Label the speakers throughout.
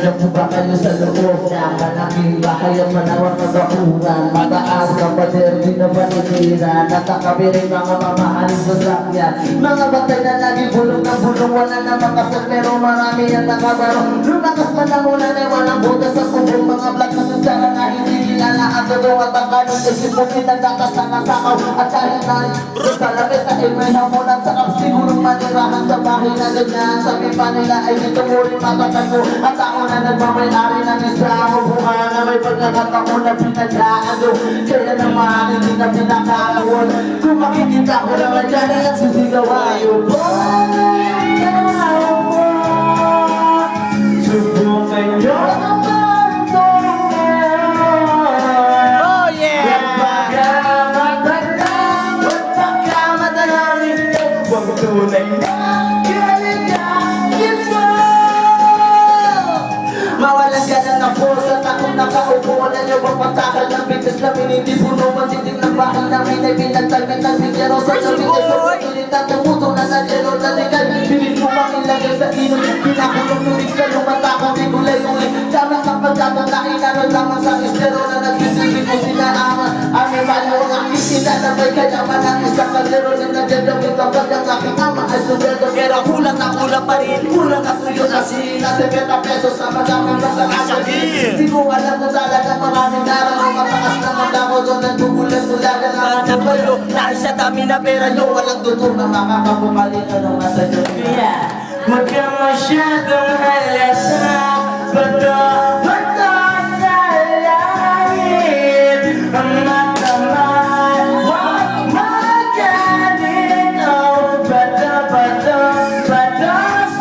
Speaker 1: Nandiyan po ba kayo sa loob na malaking bahay at manawang nagakuran? Mataas na pader, di na paninira Natakabi rin mga mamahaling sasakyan. Mga batay na lagi bulong ng bulong, wala na makasal pero marami ang nakabaro. Lumakas man ang ulan ay walang butas sa kubong. Mga black na sunsara na hindi kilala ang totoo at ang kanong isip mo pinagdakas na nasakaw. At kahit na sa labi sa may hamunan sa kap sigurong manirahan sa bahay na ganyan. Sabi pa nila ay dito mo rin matatago. At ako na nagmamayari ng isa ako buka na may pagkakataon na pinagkaano. Kaya naman hindi na pinakaawon. Kung makikita ko naman dyan ay nagsisigaw ayaw po. Subukan nyo naman itong meron.
Speaker 2: Oh yeah!
Speaker 1: Huwag pagkamadalang ito. Huwag tunay na kaligayin mo. Mawalan ka na ng puso at akong nakaupo. Wala nyo bang patakal ng bitis namin hindi puno. Matitig ng bahay namin ay pinagtalmit ng bigyero sa sabi ay sa pagpilit at tumuto na nagyero na ligal. Bilis mo bang ilagay sa inom. Pinakulong nulig sa lumatakang di gulay-gulay. Tama kapag dapat na inaral lamang sa istero na nagsisilip mo sila ama. Aming malo ang aking sinanabay kaya man ang isang kalero na nagyagawin kapag ang aking ama ay suweldo. Pero kulang na kulang pa rin. Kulang na tuyo na sila 70 pesos na madaming masakasagin. Di ko alam kung talaga maraming darang. Matakas naman ako doon nagbubulan-bulagan na nakabayo. Dahil sa dami na pera nyo walang tutong na makakapumalit na nung nasa nyo. Huwag ka masyadong halata. Bato sa langit. Ang matamad, huwag magalit. Oh, bato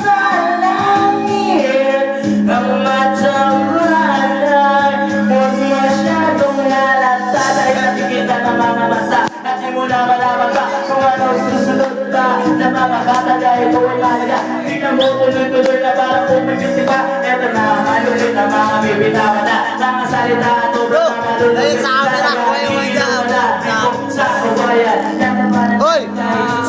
Speaker 1: sa langit. Ang matamad ay huwag masyadong halata. Dahil nakikita ng mga mata at di mo na malaman pa kung ano susunod pa. Na mga bata dahil ito ay mahalaga. Di na mo tuloy-tuloy na parang pumipiti pa. Eto na, malulit na mga bibitawan na. Mga salita at ubod na malulit.
Speaker 2: Ayun sa camera ko yung mga
Speaker 1: sa kabayan.
Speaker 2: Hoy!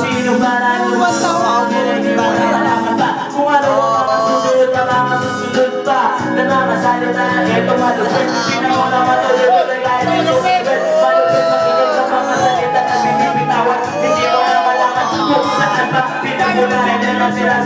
Speaker 1: Sino ba na
Speaker 2: Ba't ako?
Speaker 1: Hindi mo na malaman pa kung ano ang mga susunod na mga susunod pa. Na mga salita, eto malulit. Sino mo na matuloy-tuloy kahit ito malulit. Makinig sa mga salita na binibitawan. Hindi mo na malaman kung saan pa. Pinagunahin na sila